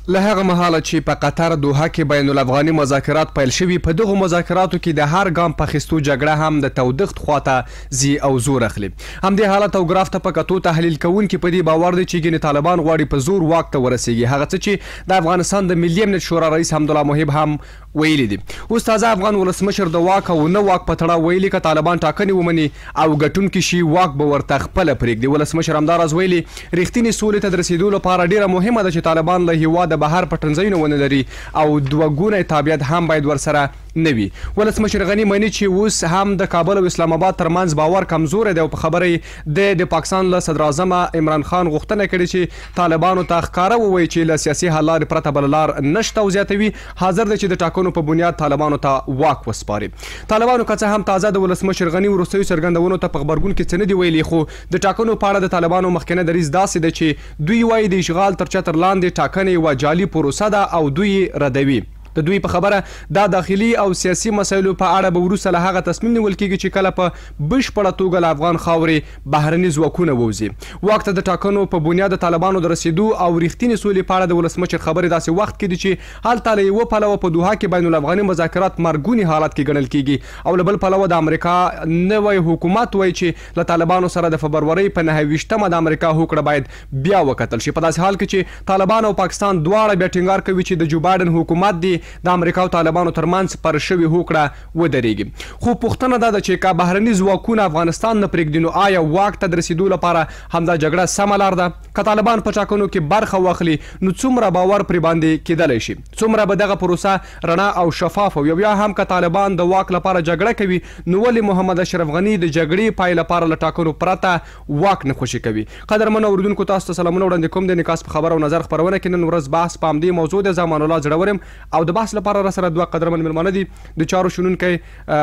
له هغه مهاله چې په قطر دوحه کې بین الافغاني مذاکرات پیل شوي، په دغو مذاکراتو کې د هر ګام په اخیستو جګړه هم د تودښت خواته ځي او زور اخلي. همدې حالت او ګراف ته په کتو تحلیل کوونکي په دې باور دی چې ګینې طالبان غواړي په زور واک ته ورسیږي، هغه څه چې د افغانستان د ملي امنیت شورا رئیس حمدالله محب هم ویلي دي. اوس تازه افغان ولسمشر د واک او نه واک په تړاو ویلي که طالبان ټاکنې ومني او ګټونکي شي واک به ورته خپله پرېږدي. ولسمشر همداراز ویلي رښتینې سولې ته د رسېدو لپاره ډېره مهمه ده چې طالبان له هېواده بهر پټنځایونه ونه لري او دوه ګونی تابعیت هم باید ورسره نه وي. ولسمشر غني مني چې اوس هم د کابل او اسلام آباد ترمنځ باور کمزوری دی او په خبره یې د پاکستان له صدر اعظم عمران خان غوښتنه کړې چې طالبانو ته ښکاره ووایي چې له سیاسي حل لارې پرته بله لار نشته او زیاتوي حاضر دی چې د ټاکنو په بنیاد طالبانو ته واک وسپاري. طالبانو که څه هم تازه د ولسمشر غني وروستیو څرګندونو ته په غبرګون کې څه نه دي ویلي، خو د ټاکنو په اړه د طالبانو مخکنی دریځ داسې دی چې دوی وایي د اشغال تر چتر لاندې ټاکنې یوه جعلي پروسه ده او دوی ردوي. د دوی په خبره دا داخلي او سیاسي مسایلو په اړه به وروسته له هغه تصمیم نیول کېږي چې کله په بشپړه توګه له افغان خاورې بهرني ځواکونه ووځي. واک ته د ټاکنو په بنیاد د طالبانو د رسېدو او رښتینې سولې په اړه د ولسمشر خبرې داسې وخت کې دي چې هلته له یوه پلوه په دوحه کې بین الافغاني مذاکرات مرګوني حالت کې ګڼل کېږي او له بل پلوه د امریکا نوی حکومت وایي چې له طالبانو سره د فبرورۍ په 29مه د امریکا هوکړه باید بیا وکتل شي. په داسې حال کې چې طالبان او پاکستان دواړه بیا ټینګار کوي چې د جو بایډن حکومت دی د امریکا او طالبانو ترمنځ پر شوې هوکړه ودرېږي. خو پوښتنه دا ده چې که بهرني ځواکونه افغانستان نه پرېږدي نو آیا واک ته د رسېدو لپاره همدا جګړه سمه لار ده؟ که طالبان په ټاکنو کې برخه واخلي نو څومره باور پرې باندې کیدلی شي؟ څومره به دغه پروسه رڼا او شفافه وي؟ یا هم که طالبان د واک لپاره جګړه کوي نو ولې محمد اشرف غني د جګړې پای لپاره له ټاکنو پرته واک نه خوشي کوي؟ قدرمنو اورېدونکو تاسو ته سلامونه وړاندې کوم د انعکاس په خبر او نظر خپرونه کې نن ورځ بحث په همدې موضوع د زمان الله زړور یم او د بحث لپاره راسره دوه قدرمن مېلمانه دي. د چارو شنونکی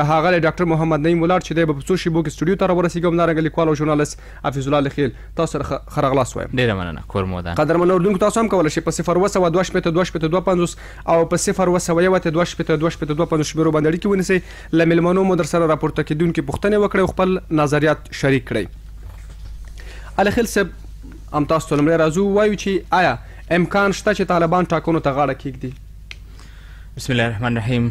ښاغلی ډاکټر محمد نعیم ولاړ چې دی به په څو شېبو کې سټوډیو ته راورسېږي، همدارنګه لیکوال او ژورنالست حفیظ الله لخیل تاسو سره ښه راغلاست وایم. ډېره مننه کور مو ده. قدرمن اورېدونکو تاسو هم کولی شئ په 020225250 او په 01012522250 شمېرو باندې اړیکې ونیسئ. له مېلمنو مو در سره راپورته کېدونکي پوښتنې وکړئ او خپل نظریات شریک کړئ. الخیل صاحب هم تاسو ته لومړی راځو، ووایو چې آیا امکان شته چې طالبان ټاکنو ته غاړه کېږدي؟ بسم الله الرحمن الرحیم.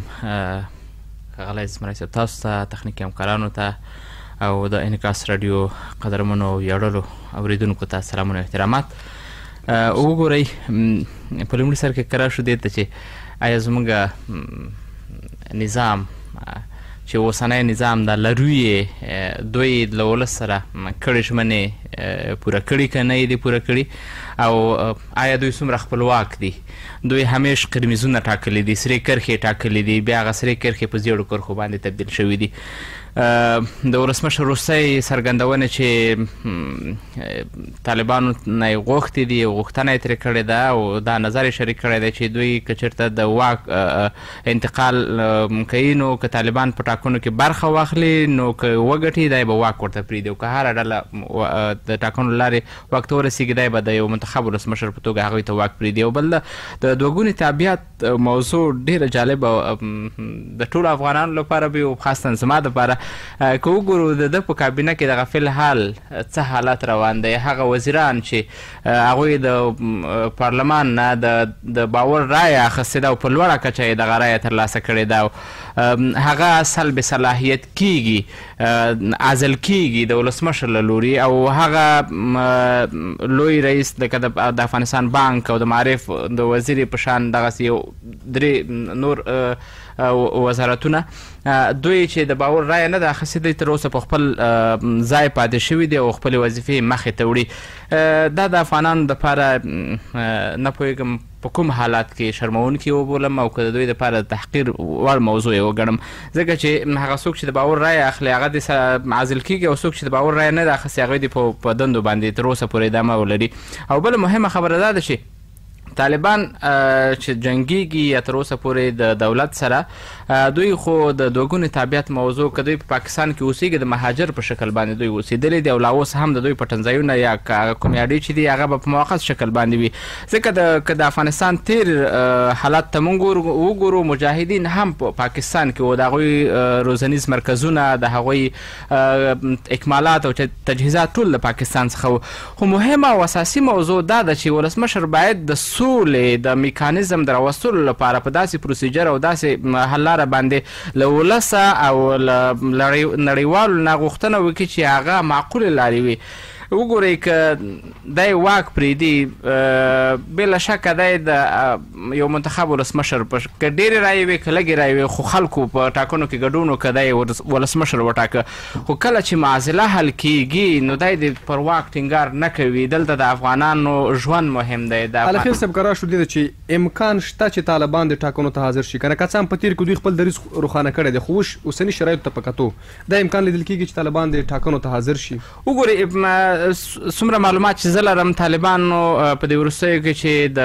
ښاغلی زمری صاحب تاسو ته، تخنیکي همکارانو ته او د انعکاس راډیو قدرمنو ویاړلو اورېدونکو ته سلامونه او احترامات. وګورئ په لومړي سر کې قرار شو دې ته چې آیا زموږ نظام چې اوسنی نظام د لروي دوی له ولس سره کړې ژمنې پوره کړي که نه یې دي پوره کړي او آیا دوی څومره خپلواک دي؟ دوی همیش قرمزونه ټاکلي دي، سرې کرښې ټاکلي دي، بیا هغه سرې کرښې په زیړو کرښو باندې تبدیل شوي دي. د ولسمشر وروستی څرګندونه چې طالبانو نه یې غوښتې دي، غوښتنه یې ترې کړې ده او دا نظر یې شریک کړی دی چې دوی که چېرته د واک انتقال کوي نو که طالبان په ټاکنو کې برخه واخلي نو که وګټي دی به واک ورته پرېږدي او که هره ډله د ټاکنو له لارې واک ته ورسېږي دی به د یو منتخب ولسمشر په توګه هغوی ته واک پرېږدي. او بل د دوه ګونې تابعیت موضوع ډېره جالبه د ټولو افغانانو لپاره به وي، خاصتا زما دپاره که وګورو د ده په کابینه کې دغه فی الحال څه حالت روان دی. هغه وزیران چې هغوی د پارلمان نه د باور رایه اخیستې ده او په لوړه کچه یې دغه رایه ترلاسه کړې ده، هغه سلب صلاحیت کیږي، عزل کیږي د ولسمشر له لوري او هغه لوی رئیس لکه د افغانستان بانک او د معارف د وزیر په شان دغسې یو درې نور وزارتونه دوی چې د باور رایه نه ده اخیستې دی تر اوسه په خپل ځای پاتې شوي دي او خپلې وظیفې مخې ته وړي. دا د افغانانو دپاره نه پوهېږم په کوم حالات کې شرمونکي وبولم او که د دوی دپاره د تحقیر وړ موضوع یې وګڼم، ځکه چې هغه څوک چې د باور رایه اخلي هغه دې عزل کېږي او څوک چې د باور رایه نه ده اخیستې هغوی دې په دندو باندې تر اوسه پورې ادامه ولري. او بله مهمه خبره دا ده چې طالبان چې جنګیږي یا تر اوسه پورې د دولت سره دوی خو د دوه ګونې تابعیت موضوع که دوی په پاکستان کې اوسېږي د مهاجر په شکل باندې دوی اوسېدلي دي او لا اوس هم د دوی پټنځایونه یا کومې اډې چې دي هغه به په موقت شکل باندې وي. ځکه که د افغانستان تیر حالت ته موږ وګورو مجاهدین هم په پاکستان کې و، د هغوی روزنیز مرکزونه، د هغوی اکمالات او تجهیزات ټول د پاکستان څخه و. خو مهمه او اساسي موضوع دا ده چې ولسمشر باید د سولې د میکانیزم د راوستلو لپاره په داسې پروسیجر او داسې حل لاره باندې له ولسه او له نړیوالو نه غوښتنه وکړي چې هغه معقولې لارې وي. وګورئ که دی واک پرېږدي بلا شکه دی د یو منتخب ولسمشر که ډېرې رایې وي که لږې رایې وي خو خلکو په ټاکنو کې ګډون وکړه دی ولسمشر وټاکه. خو کله چې معضله حل کېږي نو دی د پر واک ټینګار نه کوي. دلته د افغانانو ژوند مهم دی. الخیر صاحب قرار شو دی چې امکان شته چې طالبان د ټاکنو ته حاضر شي. که نه که څه هم په تېر کې دوی خپل دریځ روښانه کړی دی خو اوسني شرایطو ته په کتو دا امکان لیدل کېږي چې طالبان د ټاکنو ته حاضر شي. وګورئ څومره معلومات چې زه لرم طالبانو په دې وروستیو کې چې د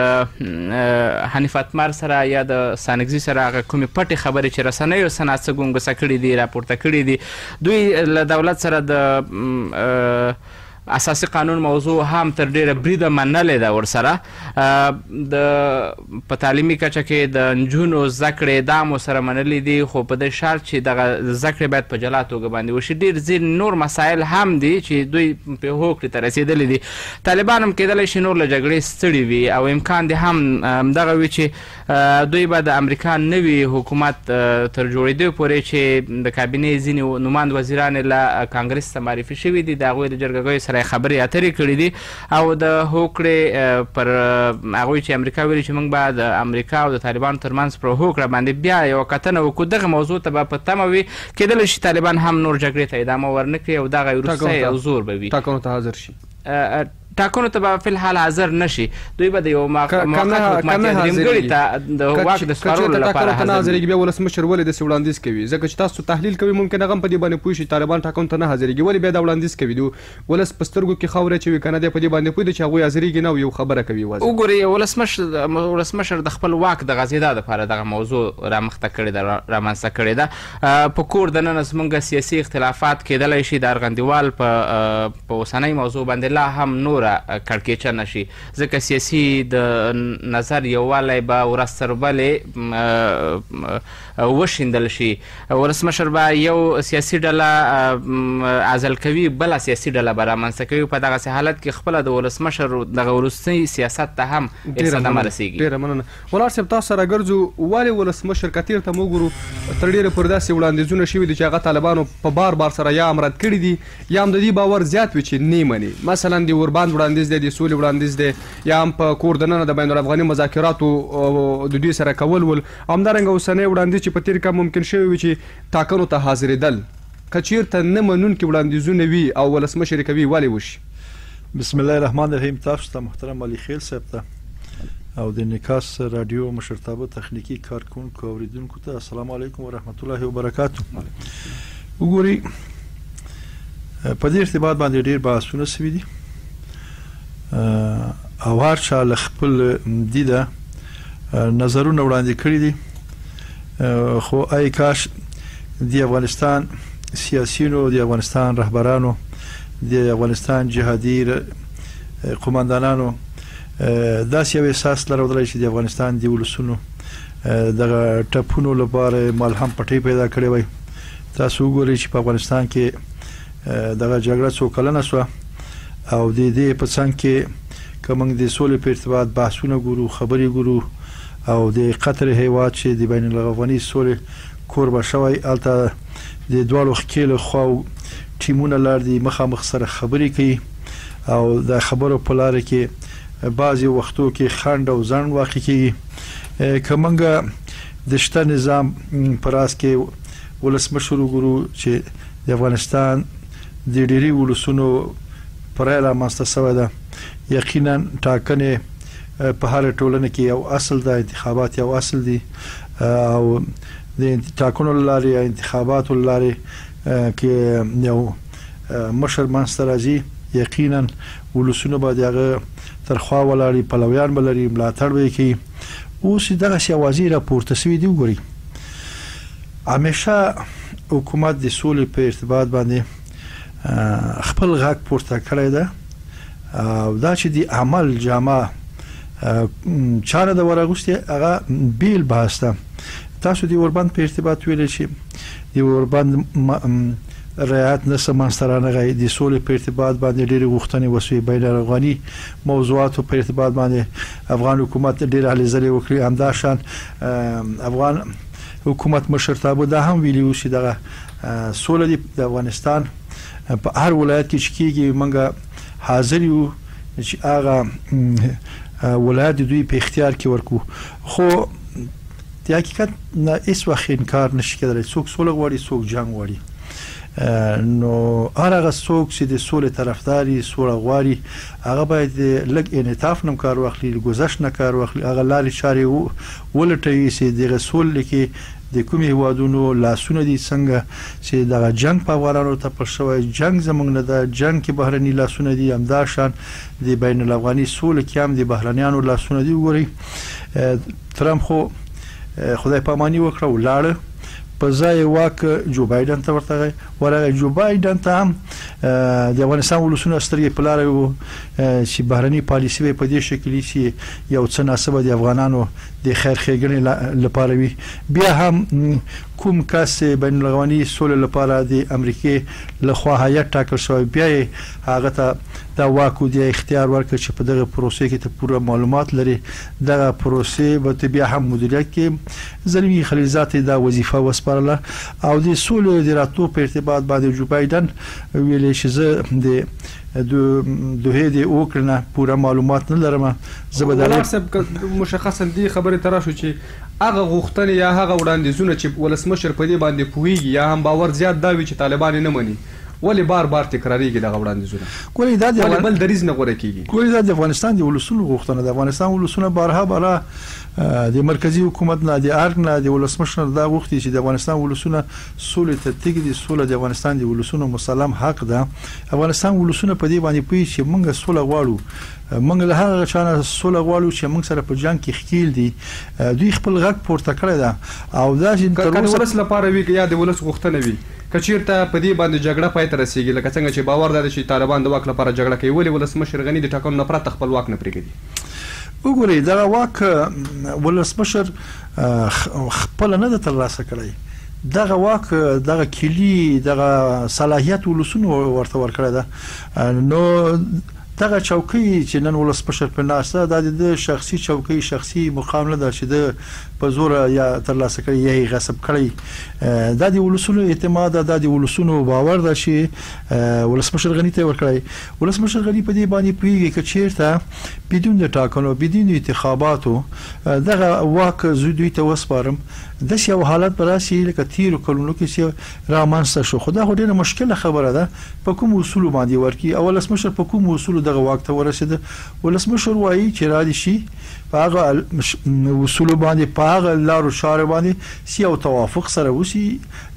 حنیف اتمر سره یا د سانګزي سره هغه کومې پټې خبرې چې رسنیو سنا څه ګونګسه کړي دي راپورته کړي دي دوی له دولت سره د اساسي قانون موضوع هم تر ډیره بریده منلې ده ورسره د په تعلیمي کچه کې د نجونو زده کړې دا مو سره منلې دي خو په دې شرط چې دغه زده کړې باید په جلا توګه باندې وشي. ډېر ځینې نور مسایل هم دي چې دوی په هوکړې ته رسېدلي دي. طالبان هم کېدلی شي نور له جګړې ستړي وي او امکان دی هم همدغه وي چې دوی به د امریکا نوي حکومت تر جوړېدو پورې چې د کابینې ځینې نوماند وزیران له کانګرس ته معرفي شوي دي د هغوی د جرګهګیو سره خبرې اترې کړې دي او د هوکړې پر هغوی چې امریکا ویلي چې موږ به د امریکا او د طالبانو ترمنځ پر هوکړه باندې بیا یوه کتنه وکړو. دغه موضوع ته به په تمه وي کېدلی شي طالبان هم نور جګړې ته ادامه ورنه کړي او دغه وروستی او زور به وي ټاکنو ته حاضر شي. ټاکنو ته به فلحال حاضر نشي. دوی به د یو موقت حکومت نیمګړي ته د واک د سپارلو لپاره حاضر حاضرېږي. بیا ولسمشر ولې داسې وړاندیز کوي؟ ځکه چې تاسو تحلیل کوي ممکن هغه هم په دې باندې پوه شي طالبان ټاکنو ته نه حاضرېږي. ولې بیا دا وړاندیز کوي؟ د ولس په سترګو کې خاوره اچوي که نه دی په دې باندې پوه دی چې هغوی حاضرېږي نه او یو خبره کوي یوازې. وګورئ ولسمشر د خپل واک د غځېدا دپاره دغه موضوع رامخته کړې ده رامنځته کړې ده. په کور دننه زموږ سیاسي اختلافات کېدلی شي د ارغندیوال په اوسنۍ موضوع باندې لا هم نوره کړکېچ نشي ځکه سیاسي د نظر یووالی به ورځ تر بلې وشیندل شي. ولسمشر به یو سیاسي ډله عزل کوي بله سیاسي ډله به رامنځته کوي. په دغسې حالت کې خپله د ولسمشر دغه وروستي سیاست ته هم صدمه رسېږي. ډېره مننه. ولاړ صاحب تاسو سره ګرځو ولې ولسمشر که تېر ته موږ ګورو تر ډېره پورې داسې وړاندیزونه شوي دي چې هغه طالبانو په بار سره یا امرد کړي دي یا هم د دې باور زیات وي چې نه مني. مثلا د اورباند وړاندیز دی د سولې وړاندیز دی یا هم په کور دننه د بین الافغاني مذاکراتو د دوی سره کول ول همدارنګه اوسنی وړاندیز چې په تېر کې ممکن شوی وي چې ټاکنو ته حاضرېدل که چېرته نه منونکي وړاندیزونه وي او ولسمشر یې کوي ولې وشي؟ بسم الله الرحمن الرحیم. تاسو ته محترم علي خیل صاحب ته او د نکاس رادیو مشرتابه تخنیکی کارکونکو او اوریدونکو ته السلام علیکم ورحمت الله وبرکاتو. وګورئ په دې ارتباط باندې ډېر بحثونه سوي دي او هر چا له خپل دیده نظرونه وړاندې کړي دي خو ای کاش د افغانستان سیاسیونو د افغانستان رهبرانو د افغانستان جهادي قوماندانانو داسې یو احساس لرودلی چې د افغانستان د ولسونو دغه ټپونو لپاره ملهم پټۍ پیدا کړې وای. تاسو وګورئ چې په افغانستان کې دغه جګړه څو کلنه شوه او د دې په څنګ کې که موږ د سولې په ارتباط بحثونه ګورو خبرې ګورو او د قطر هیواد چې د بین الافغاني سولې کوربه شوی هلته د دواړو ښکېلو خواو ټیمونه لاړ دي مخامخ سره خبرې کوي او د خبرو په لاره کې بعضې وختو کې خنډ او ځنډ واقع کېږي. که موږ د شته نظام په راز کې ولسمشر وګورو چې د افغانستان د ډېری ولسونو پرای رامنځته شوی ده. یقینا ټاکنې په هر ټولنه کې یو اصل ده، انتخابات یو اصل دي او د ټاکنو لارې یا انتخاباتو لارې کې یو مشر منځته راځي یقینا ولسونه به د هغه تر خوا ولاړي پلویان به لري ملاتړ به یې کوي. اوس دغسې اوازې راپورته سوي دي. وګورئ همیشه حکومت د سولې په ارتباط باندې خپل غږ پورته کړی ده او دا چې د عمل جامه چاره د ورغوستې هغه بیل بحث ده. تاسو د اوربند په ارتباط ویلی چې د اوربند رعایت نه سمانسته رانغی د سولې په ارتباط باندې ډېرې غوښتنې وسوي بین الافغاني موضوعاتو په ارتباط باندې افغان حکومت ډېر هلې ځلې وکړي همداشان افغان حکومت مشرتابه دا هم ویلي و چې دغه سوله د افغانستان په هر ولایت کې چې کېږي موږ حاضر یو چې هغه ولایت دوی په اختیار کې ورکو خو د حقیقت نه هیڅ وخت انکار نشي کېدلی څوک سوله غواړي څوک جنګ غواړي نو هغه څوک چې د سولې طرفداري سوله غواړي هغه باید لږ انعطاف نه کار واخلي گذشت نه کار واخلي هغه لارې چارې ولټوي چې دغه سولې کې د کومې هیوادونو لاسونه دي څنګه چې دغه جنگ په افغانانو ته پر شوی جنگ زموږ نه ده جنگ کې بهرني لاسونه دي همداشان د بین الافغاني سولې کې هم د بهرنیانو لاسونه دي وګورئ ترامپ خو خدای پاماني وکړه ولاړه په ځای واک جو بایدن ته ورته ورغی جو بایدن ته هم د افغانستان ولسونه سترګې په لار وو چې بهرني پالیسي په دې شکل چې یو څه ناسبه د افغانانو د خیر ښېګڼې لپاره وي بیا هم کوم کس بین الافغاني سولې لپاره د امریکای لخوا هیات ټاکل شوی بیا هغه ته دا واکو د اختیار ورکړ چې په دغه پروسې کې ته پوره معلومات لري دغه پروسې به بیا هم مدیریت کې زلمی خلیلزاد دا وظیفه وسپارله او د سولې د راتلو په ارتباط باندې جو بایدن ویلي چې زه د دوه د اوکرانه پوره معلومات نه لرم زبردار مشخصا دی خبره ترا شو چې هغه غوښتنې یا هغه وړاندیزونه چې ولسمشر په دې باندې پوهیږي یا هم باور زیات دا وي چې طالبان نه مني ولی بار بار تکراریږي دغه وړاندیزونه کولی دا د بل دریز نه غوړه کیږي کولی دا د افغانستان د ولسونو غوښتنه د افغانستان ولسونه بارها بارا د مرکزی حکومت نه د ارګ نه د ولسمشر دا غوښتي چې د افغانستان ولسونه سولې ته تګي د سولې د افغانستان د ولسونو مسلم حق ده افغانستان ولسونه په دې باندې پوي چې موږ سولې غواړو موږ له هغه چانه سولې غواړو چې موږ سره په جنگ کې ښکیل دي دوی خپل غږ پورته کړی ده او دا چې تر اوسه ولس لپاره وی یا د ولس غوښتنه وي کچیرته په دې باندې جګړه پای ته رسیږي لکه څنګه چې باور ده چې طالبان د واک لپاره جګړه کوي ولی ولسمشر غنی د ټاکنو نه پرته خپل واک نه پرېږدي وګورئ دا واک ولسمشر خپل نه ترلاسه کړی دغه واک دغه کلی دغه صلاحیت ولسونو ورته ورکړی ده نو دغه چوکۍ چې نن ولسمشر په ناسته د شخصي چوکۍ شخصي مقام نه ده چې د په زور یا ترلاسه کړی یا غصب کړی د ولسونو اعتماد د ولسونو باور ده چې ولسمشر غنی ته ورکړی ولسمشر غنی په دې باندې پیږي چې چیرته بدون د ټاکنو بدون انتخاباتو دغه واک زوی ته وسپارم د یو حالت براسي لکه تیر کلونو کې چې رامنځته شو خدا هډه مشکله خبره ده په کوم اصول باندې ورکی اول ولسمشر په کوم اصول دغه واک ته ورسید ولسمشر وایي چې را دي شي هغه اصول باندې پاغه لارو شار باندې سیو توافق سره وسی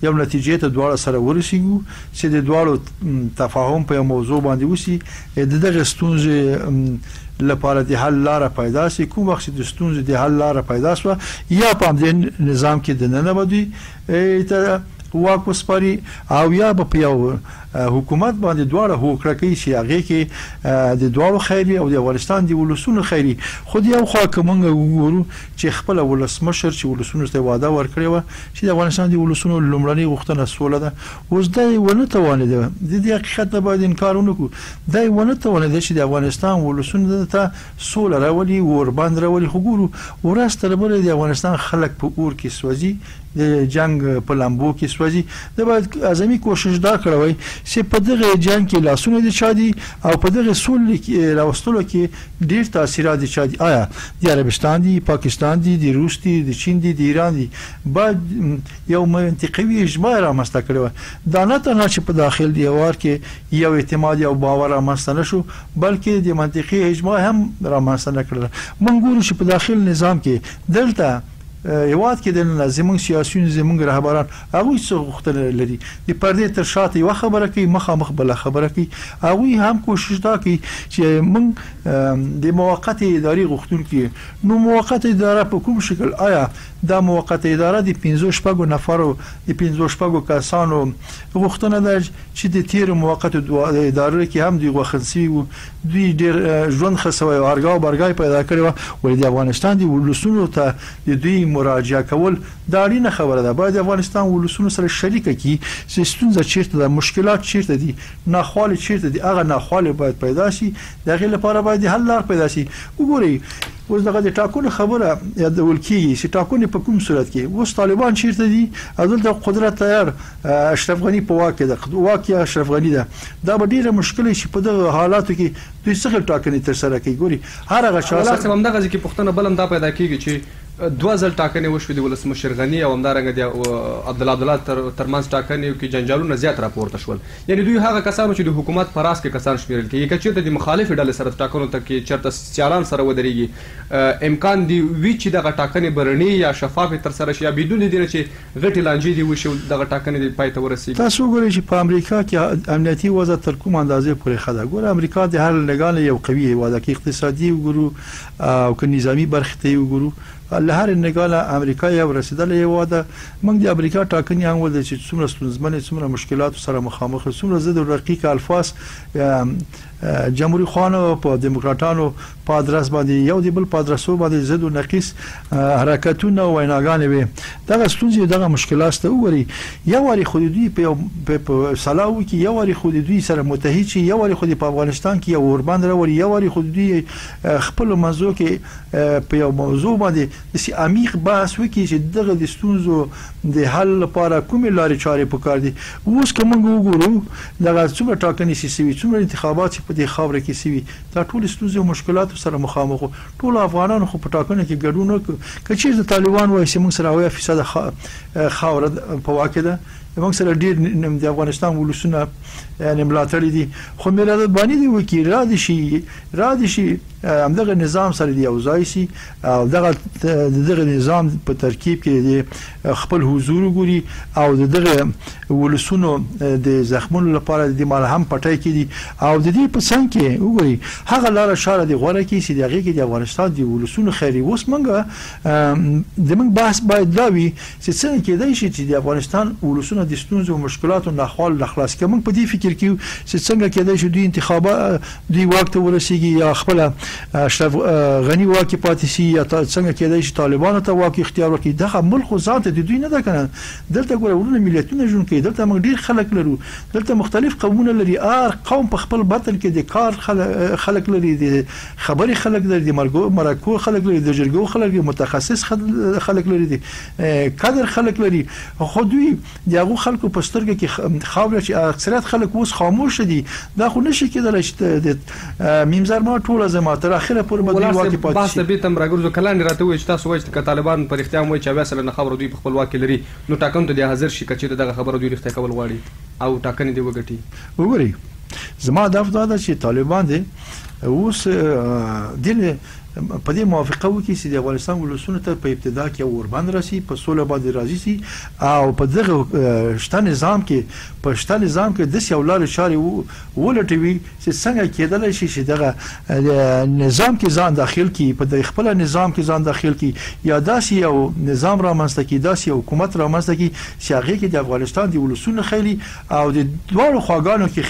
یو نتیجې ته دواړه سره ورسیږو چې د دواړو تفاهم په موضوع باندې وسی دغه ستونزې لپاره د حل لار پیدا شي کوم وخت د ستونزې د حل لار پیدا شو یا په دې نظام کې د نه بدی ته واک وسپاري او یا په یو حکومت باندې دواړه هوکړه کوي چې هغه کې د دواړو خیري او د افغانستان د ولسونو خیري خو یو خو کومه وګورو چې خپل ولسمشر چې ولسونو ته وعده ورکړی و چې د افغانستان د ولسونو لومړنۍ غوښتنه سوله ده اوس دا ونه توانید د دې حقیقت نه باید انکار ونکړو دا ونه توانید چې د افغانستان ولسونو ته سوله راولي ور باندې راولي خو ګورو ورسته لپاره د افغانستان خلک په اور کې سوځي د جنگ په لامبو کې سوځي د باید اعظمي کوشش دا کړوي چې په دغه جنگ کې لاسونه دي چادي او په دغه سولې کې راوستلو کې ډیر تاثیرات دي چادي آیا د عربستان دي پاکستان دي د روس دي د چین دي د ایران دي بعد یو منطقوي اجماع رامنځته کړو دا نه تنها چې په داخل دیوار کې یو اعتماد او باور رامنځته نشو بلکې د منطقي اجماع هم رامنځته کړل موږ ګورو چې په داخل نظام کې دلته یواد کې د زمونږ سیاسيون زمونږ رهبران هغه څه غوښتل لري د پردې تر شاته یو خبره کوي مخامخ بل خبره کوي هغه هم کوشش دا کوي چې موږ د موقت اداري غوښتونکو نو موقت اداره په کوم شکل آیا دا موقت اداره د 15 شپږو نفرو د 15 شپږو کسانو غوښتنه ده چې د تیر موقت اداره کې هم دی غوښنسي دوی ډیر ژوند خسوي او ارګاو برګای پیدا کړی و د افغانستان د ولسونو ته د دوی مراجعه کول دا اړینه خبره ده. باید افغانستان ولسونو سره شریکه کی چې ستونزه چیرته ده، مشکلات چیرته دي، ناخواله چیرته دي، هغه ناخواله باید پیدا شي. د هغې لپاره باید د حل لار پیدا شي. وګورئ اوس دغه د ټاکنو خبره یادول کېږي چې ټاکنې په کوم صورت کې اوس طالبان چیرته دي، دلته قدرت تیار اشرف غني په واک کې ده، واک یې اشرف غني ده. دا به ډېره مشکله شي په دغه حالاتو کې دوی څنګه ټاکنې ترسره کوي. ګوري هر هغه چا سره همدغه کې پوښتنه بل هم دا پیدا کېږي چې دوه ځل ټاکنې وشوې د ولسمشر غني او همدارنګه د عبدالله ترمنځ ټاکنې کې جنجالونه زیات راپورته شول. یعنی دوی هغه کسانو چې د حکومت په راس کې کسان شمیرل کېږي که چېرته د مخالفې ډلې سره ټاکنو ته کې چېرته سیالان سره ودرېږي، امکان دی وي چې دغه ټاکنې به رڼې یا شفافې ترسره شي یا بدون د دې نه چې غټې لانجې دې وشي دغه ټاکنې دې پای ته ورسېږي. تاسو وګورئ چې په امریکا کې امنیتي وضع تر کوم اندازې پورې ښه ده. ګوره امریکا د هر نګال یو قوي هېواد ده، که اقتصادي وګورو او که نظامي برخې ته وګورو له هر نګاله امریکا یو رسیدلې هېواد ده. موږ د امریکا ټاکنې هم ولید چې څومره ستونزمنې، څومره مشکلاتو سره مخامخ، څومره ضد او رقیق الفاظ جمهوریت خوانو په دیموکراتانو په ادرس باندې یو دی بل په ادرسو باندې ضد او نقیص حرکتونه او ویناګانې وي. دغه ستونزې دغه مشکلات ته وګورئ. یو واري خو دوی په سلاو کې یو واري خو دوی سره متحد شي، یو واري خو په افغانستان کې یو اوربند راوړي، یو واري خو دوی خپل موضوع کې په یو موضوع باندې داسې عمیق بحث وکړي چې دغه د ستونزو د حل لپاره کومې لارې چارې پکار دي. اوس که موږ وګورو دغه څومره ټاکنې شوي، څومره انتخابات چې په دې خاوره کې شوي، دا ټول ستونزې او مشکلاتو سره مخامخ وو. ټول افغانانو خو په ټاکنو کې ګډون وکړ. که چېرته طالبان وایي چې موږ سره 80% خاوره په واک کې ده، موږ سره ډېر د افغانستان ولسونه یعنې ملاتړي دي، خو ملت باندې دی وکړي را دي شي همدغه نظام سره دی یو ځای شي او دغه نظام په ترکیب کې خپل حضور وګوري او دغه ولسونو د زخمونو لپاره د مالهم پټای کې دي او د دې په څنګ کې وګوري هغه لار شاره دی غوړه کې چې دغه کې د افغانستان د ولسونو خیری اوس منګه د موږ بحث باید دا وي چې څنګه کېدای شي چې د افغانستان ولسونو د ستونزو او مشکلاتو نه خلاص کې موږ په دې فکر کې چې څنګه کېدای شي د انتخابات دی وخت ورسیږي یا خپل اشرف غني واکي پاتې شي یا څنګه کېدای شي طالبانو ته واکي اختیار وکړي. دغه ملک ذات د دوی نه ده کنه. دلته ګوره ورونه ملتونه ژوند کوي، دلته موږ ډیر خلک لرو، دلته مختلف قومونه لري، قوم په خپل باطن کې د کار خلک لري، د خبري خلک لري، د مرکو خلک لري، د جرګو خلک لري، متخصص خلک لري، د کادر خلک لري. خو دوی دغه خلکو په سترګه کې خاوره چې اکثریت خلک اوس خاموش دي. دا خو نشي کېدلی چې د میمزر ما ټول زما تر اخره پورې بدوي واکي پاتې شي. باسه به تم راګرځو کلان راته وي چې تاسو وایي چې طالبان پر اختیار وایي چې واسه نه خبره دوی په خپل واکي لري، نو ټاکنه د حاضر شي کچې دغه خبره دوی اختیار کول غواړي او ټاکنه دی وګټي. وګوري زما دا افضل چې طالبان دي اوس دله په دې موافقه وکړي چې د افغانستان ولسونو ته په ابتدا کې اوربند راسي، په سوله باندې راځي سي او په دغه شته نظام کې د یو لارې چارې ولټوي چې څنګه کېدلی شي چې دغه نظام کې ځان داخل کړي، په خپل نظام کې ځان داخل کړي یا داسې یو نظام رامنځته کړي، داسې یو حکومت رامنځته کړي چې هغې کې د افغانستان د ولسونو خیري او د دواړو خواګانو کې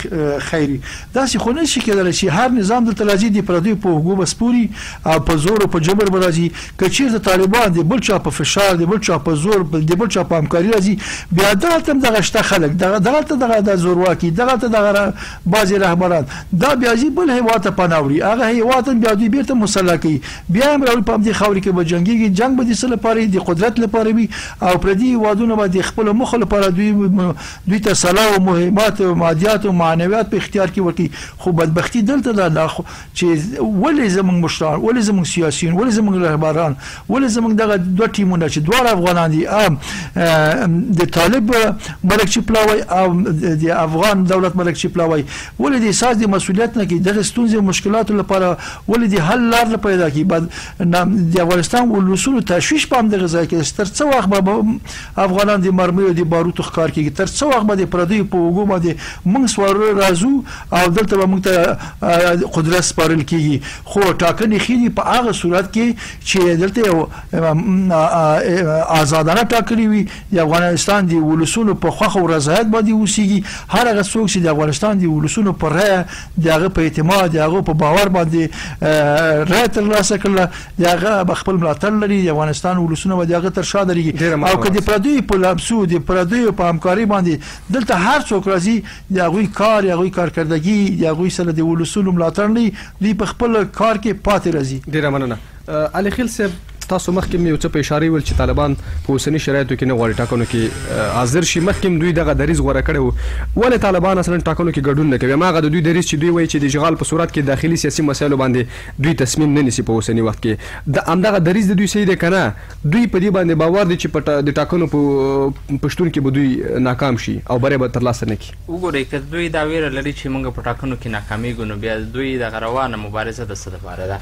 خیري. داسې خو نشي کېدلی چې هر نظام دلته راځي د پردیو په اوږو بسپوري او په زور او په جبر راځي. که چېرته طالبان د بل چا په فشار، د بل چا په زور، د بل چا په همکاري راځي، بیا دلته هم دغه شته خلک دغه د زورواکي دغه بعضې رهبران دا بیا ځي بل هېواد ته پناه وړي، هغه هېواد هم بیا دوی بیرته مسلح کوي، بیا هم راوړي په همدې خاورې کې به جنګېږي. جنګ به د څه لپاره وي؟ د قدرت لپاره وي او پردي هېوادونه به د خپلو موخو لپاره دوی ته سلاح او مهمات او مادیات او معنویات په اختیار کې ورکړي. خو بدبختي دلته ده چې ولې زموږ مشران، ولې زموږ سیاسیون، ولې زموږ رهبران، ولې زموږ دغه دوه ټیمونه چې دواړه افغانان دي، د طالب مرکچي پلاوی او د افغان دولت مرکچي پلاوی، ولې د احساس د مسؤلیت نه کوي دغه ستونزې او مشکلاتو لپاره ولې د حل لار نه پیدا کوي؟ د افغانستان ولسونو تشویش په همدغه ځای کې تر څه وخت به افغانان د مرمیو د باروتو ښکار کېږي، تر څه وخت به د پردیو په اوږو باندې موږ سواره راځو او دلته به موږ ته قدرت سپارل کېږي. خو ټاکنې ښې دي وي په هغه صورت کې چې دلته آزادانه ټاکلي وي د افغانستان د ولسونو په خوښه او رضایت باندې اوسېږي. هر هغه څوک چې د افغانستان د ولسونو په رایه د هغه په اعتماد د هغه په باور باندې رایه ترلاسه کړله د هغه خپل ملاتړ لري. د افغانستان ولسونه به د هغه تر شا درېږي او که د پردیو په لمسو د پردیو په همکاري باندې دلته هر څوک راځي د هغوی کار د هغوی کارکردګي د هغوی سره د ولسونو ملاتړ نه دوی په خپل کار کې پاتې راځي. ډېره مننه. علي خیل صاحب تاسو مخکې یو څه په اشاره ویل چې طالبان په اوسني شرایطو کې نه غواړي ټاکنو کې حاضر شي. مخکې دوی دغه دریځ غوره کړی و. ولې طالبان اصلا ټاکنو کې ګډون نه کوي؟ هماغه د دوی دریځ چې دوی وایي چې د اشغال په صورت کې داخلي سیاسي مسایلو باندې دوی تصمیم نه نیسي په اوسني وخت کې. د همدغه دریځ د دوی صحیح دی که نه؟ دوی په دې باندې باور دی چې د ټاکنو په شتون کې به دوی ناکام شي او بری به ترلاسه نه کړي. وګورئ که دوی دا ویره لري چې موږ په ټاکنو کې ناکامیږو نو بیا دوی دغه روانه مبارزه د څه دپاره ده؟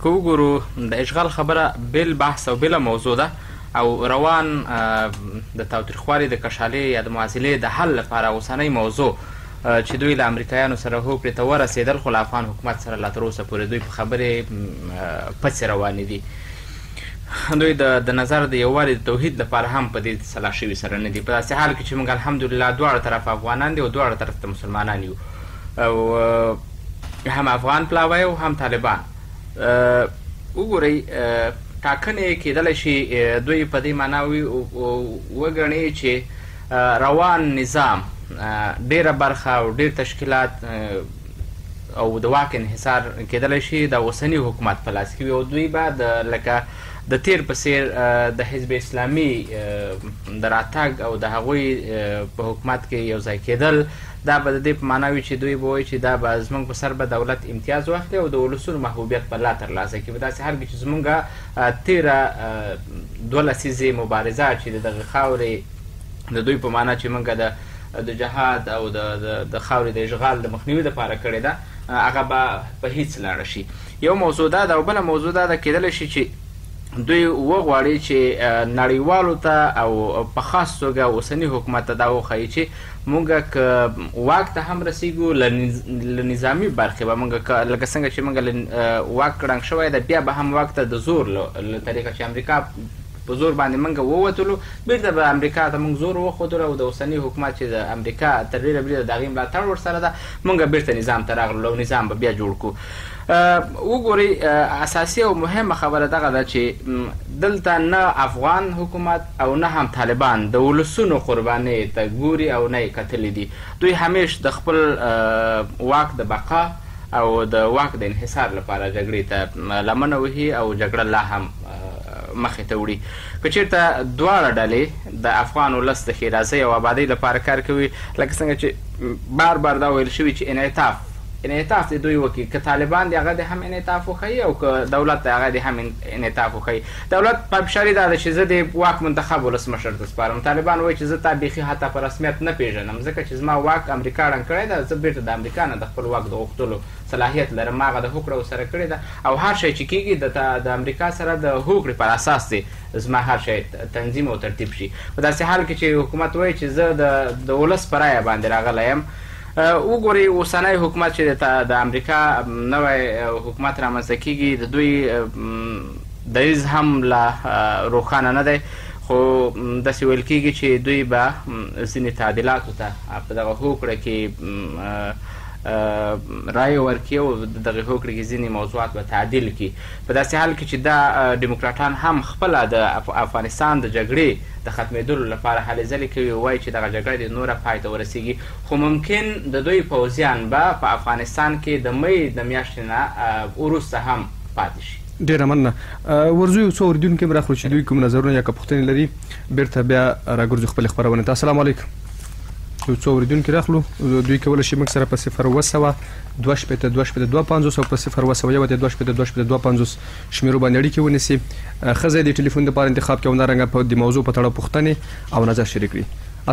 که وګورو د اشغال خبره بل بحث او بله موضوع ده او روان د تاوتریخوالي د کشالۍ یا د معاصلې د حل لپاره اوسنۍ موضوع چې دوی له امریکایانو سره هوکړې ته ورسېدل خو له افغان حکومت سره لا تر اوسه پورې دوی په خبرې پسې روانې دي. دوی د نظر د یووالي د توحید لپاره هم په دې سلا شوي سره نه دي. په داسې حال کې چې موږ الحمدلله دواړه طرف افغانان دي او دواړه طرف ته مسلمانان یو او هم افغان پلاوی او هم طالبان. وګورئ ټاکنې کېدلی شي دوی په دې معنا وګڼي چې روان نظام ډیره برخه او ډیر تشکیلات او د واک انحصار کېدلی شي د اوسني حکومت په لاس کې وي او دوی به لکه د تیر په څیر د حزب اسلامي د راتګ او د هغوی په حکومت کې یو ځای کېدل دا به د دې په معنا وي چې دوی به وایي چې دا به زموږ په سر به دولت امتیاز واخلي او د ولسونو محبوبیت به لا ترلاسه کړي. په داسې حال کې چې زموږ تېره 2 لسیزې مبارزه چې د دغه خاورې د دوی په معنا چې موږ د جهاد او د خاورې د اشغال د مخنیوي دپاره کړې ده هغه به په هیڅ لاړه شي. یو موضوع دا ده او بله موضوع دا ده کېدلی شي چې دوی وغواړي چې نړیوالو ته او په خاص توګه اوسني حکومت ته دا وښایي چې موږ که واک ته هم رسیږو له نظامي برخې به موږ لکه څنګه چې موږ واک ړنګ شوی ده بیا به هم واک ته د زور له طریقه چې امریکا په زور باندې موږ ووتلو بیرته به امریکا ته موږ زور وښودلو او د اوسني حکومت چې د امریکا تر ډېره بریده د هغې ملاتړ ورسره ده موږ بیرته نظام ته راغلو او نظام به بیا جوړ کړو. وګورئ اساسي او مهمه خبره دغه ده چې دلته نه افغان حکومت او نه هم طالبان د ولسونو قربانۍ ته ګوري او نه یې کتلي دي. دوی همیش د خپل واک د بقا او د واک د انحصار لپاره جګړې ته لمنه وهي او جګړه لا هم مخې ته وړي. که چېرته دواړه ډلې د افغان ولس د ښېرازۍ او آبادۍ لپاره کار کوي لکه څنګه چې بار بار دا ویل شوي چې انعطاف د دوی وکړي که طالبان د هغه د هم انعطاف وښیي او که دولت د هغه د هم انعطاف وښیي. دولت پابشاري دا ده چې زه د واک منتخب ولسمشر ته سپارم. طالبان وایي چې زه تا بیخي حتی په رسمیت نه پیژنم ځکه چې زما واک امریکا ړنګ کړی ده زه بیرته د امریکا نه د خپل واک د غوښتلو صلاحیت لرم. هغه د هوکړه ورسره کړې ده او هر شی چې کېږي د امریکا سره د هوکړې پر اساس دی زما هر شی تنظیم او ترتیب شي. په داسې حال کې چې حکومت وایي چې زه د ولس په رایه باندې راغلی یم. وګورئ اوسنی حکومت چې د امریکا نوی حکومت رامنځته کېږي د دوی دریځ هم لا روښانه نه دی خو داسې ویل کېږي چې دوی به ځینې تعدیلاتو ته په دغه هوکړه کې رایه ورکړي او دغه هوکړې کې ځینې موضوعات به تعدیل کړي. په داسې حال کې چې دا ډیموکراټان هم خپله د افغانستان د جګړې د ختمېدلو لپاره هلې ځلې کوي وایي چې دغه جګړه دې نوره پای ته ورسیږي خو ممکن د دوی پوځیان به په افغانستان کې د مۍ د میاشتې نه وروسته هم پاتې شي. ډېره مننه. ورځو یو څو اورېدونکي هم راخلو چې دوی کوم نظرونه یا که پوښتنې لري بیرته بیا راګرځو خپلې خپرونې ته. السلام علیکم. یو څو اورېدونکي راخلو دوی کولی شي موږ سره په 0 او په 0 شمیرو باندې اړیکې ونیسي. ښځه د ټلیفون دپاره انتخاب کوي او همدارنګه په د موضوع په تړاو پوښتنې او نظر شریک کړي.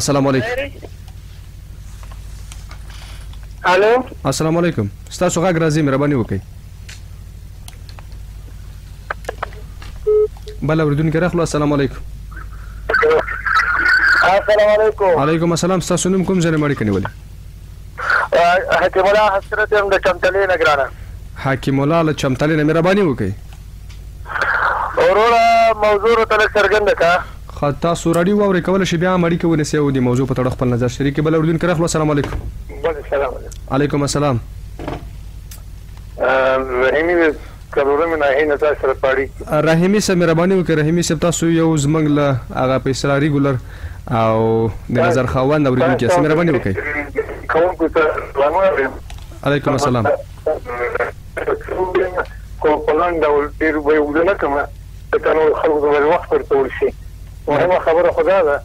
السلام علیکم. الو السلام علیکم. ستاسو غږ راځي مهرباني وکړئ. بل اورېدونکي راخلو. السلام علیکم. السلام علیکم. وعلیکم السلام. ستاسو نوم کوم ځای نه اړیکه نیولې؟ حکیم الله حسرت یم د چمتلې نه ګرانه. حکیم الله له چمتلې نه مهرباني وکړئ وروره موضوع ته لږ څرګنده کړه. تاسو راډیو واورئ کولی شئ بیا هم اړیکه ونیسئ او د موضوع په تړه خپل نظر شریک کړئ. بل اورېدونکی راغلو. السلام علیکم. علیکم السلام. رحیمي کلورم نه هینه تاسو سره پاړي. رحیمي صاحب مهرباني وکړئ. رحیمي صاحب تاسو یو زمنګ له هغه په اصطلاح ریګولر او د نظر خاوند اورېدونکی یاست. مهرباني وکړئ. علیکم السلام. کوم پلان ډول ډېر به وګڼه کومه ته نو خلکو د وخت ورته شي. مهمه خبره خدا ده